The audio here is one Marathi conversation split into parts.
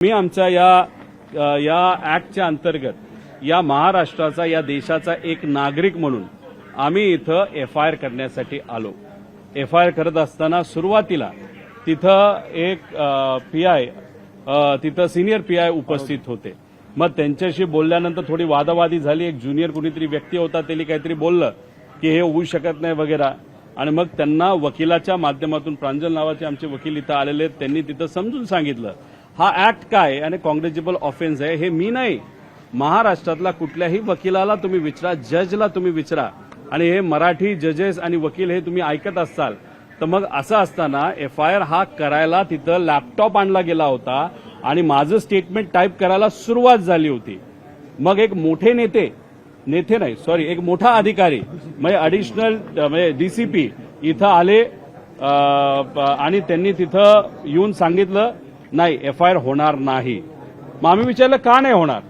मी आमच्या या ऍक्टच्या अंतर्गत या महाराष्ट्राचा या देशाचा एक नागरिक म्हणून आम्ही इथं एफआयआर करण्यासाठी आलो। एफआयआर करत असताना सुरुवातीला तिथं एक पीआय तिथं सिनियर पीआय उपस्थित होते। मग त्यांच्याशी बोलल्यानंतर थोडी वादावादी झाली। एक ज्युनियर कुणीतरी व्यक्ती होता, त्यांनी काहीतरी बोललं की हे होऊ शकत नाही वगैरे, आणि मग त्यांना वकिलाच्या माध्यमातून प्रांजल नावाचे आमचे वकील इथं आलेले, त्यांनी तिथं समजून सांगितलं हा ऍक्ट काय आणि कॉन्ग्रेजेबल ऑफेन्स आहे, हे मी नाही, महाराष्ट्रातला कुठल्याही वकिलाला तुम्ही विचारा, जजला तुम्ही विचारा, आणि हे मराठी जजेस आणि वकील हे तुम्ही ऐकत असाल तर मग असं असताना एफआयआर हा करायला तिथं लॅपटॉप आणला गेला होता आणि माझं स्टेटमेंट टाईप करायला सुरुवात झाली होती। मग एक मोठे एक मोठा अधिकारी म्हणजे अडिशनल म्हणजे डीसीपी इथं आले आणि त्यांनी तिथं येऊन सांगितलं नाही एफआयआर होणार नाही। मग आम्ही विचारलं का नाही होणार,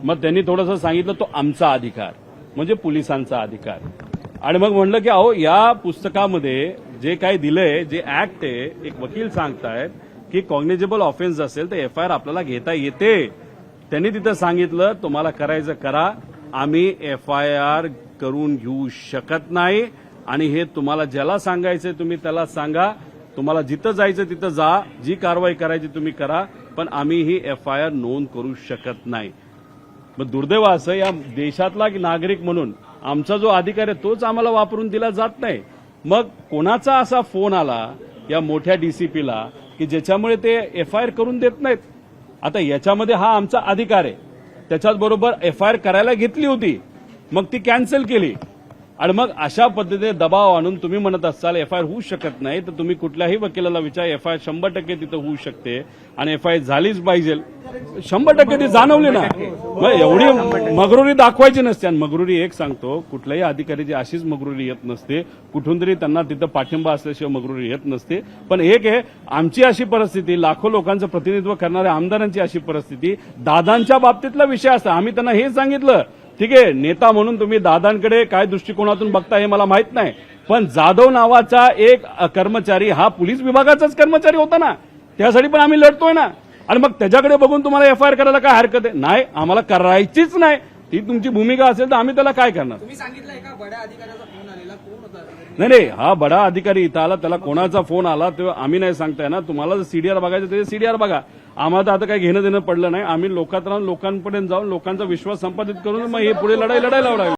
मग त्यांनी थोडंसं सांगितलं तो आमचा अधिकार म्हणजे पोलिसांचा अधिकार, आणि मग म्हणलं की अहो या पुस्तकामध्ये जे काही दिलंय, जे ऍक्ट आहे, एक वकील सांगतायत की कॉग्निजेबल ऑफेन्स असेल तर एफआयआर आपल्याला घेता येते। त्यांनी तिथं सांगितलं तुम्हाला करायचं करा, आम्ही एफआयआर करून घेऊ शकत नाही, आणि हे तुम्हाला ज्याला सांगायचंय तुम्ही त्याला सांगा, तुम्हाला जिथं जायचं तिथं जा, जी कारवाई करायची तुम्ही करा, पण आम्ही ही एफआयआर नोंद करू शकत नाही। मग दुर्दैव असं या देशातला नागरिक म्हणून आमचा जो अधिकार आहे तोच आम्हाला वापरून दिला जात नाही। मग कोणाचा असा फोन आला या मोठ्या डीसीपीला की ज्याच्यामुळे ते एफआयआर करून देत नाहीत। आता याच्यामध्ये हा आमचा अधिकार आहे, त्याच्याच बरोबर एफआयआर करायला घेतली होती, मग ती कॅन्सल केली, आणि मग अशा पद्धतीने दबाव आणून तुम्ही म्हणत असाल एफआयआर होऊ शकत नाही, तर तुम्ही कुठल्याही वकिलाला विचारा, एफआयआर 100% तिथं होऊ शकते आणि एफआयआर झालीच पाहिजे। 100% ती जाणवली ना, मग एवढी मगरुरी दाखवायची नसते। आणि मगरुरी एक सांगतो, कुठल्याही अधिकारीची अशीच मगरुरी येत नसते, कुठून तरी त्यांना तिथं पाठिंबा असल्याशिवाय मगरुरी येत नसते। पण एक आहे आमची अशी परिस्थिती, लाखो लोकांचं प्रतिनिधित्व करणाऱ्या आमदारांची अशी परिस्थिती, दादांच्या बाबतीतला विषय असता आम्ही त्यांना हे सांगितलं ठीक आहे नेता म्हणून तुम्ही दादांकडे काय दृष्टिकोनातून बघता हे मला माहित नाही, पण जाधव नावाचा एक कर्मचारी हा पोलीस विभागाचाच कर्मचारी होता ना, त्यासाठी पण आम्ही लढतोय ना, आणि मग त्याच्याकडे बघून तुम्हाला एफआयआर करायला काय हरकत आहे? नाही, आम्हाला करायचीच नाही, ती तुमची भूमिका असेल तर आम्ही त्याला काय करणार? तुम्ही सांगितलं एका बड्या अधिकाऱ्याचा फोन आलेला, कोण होता? नाही, हा बडा अधिकारी इथं आला, त्याला कोणाचा फोन आला तेव्हा आम्ही नाही सांगताय ना, तुम्हाला जर सीडीआर बघायचं ते सीडीआर बघा, आम्हाला आता काही घेणं देणं पडलं नाही। आम्ही लोकात राहून लोकांपर्यंत जाऊन लोकांचा विश्वास संपादित करून मग हे पुढे लढायला लागलो।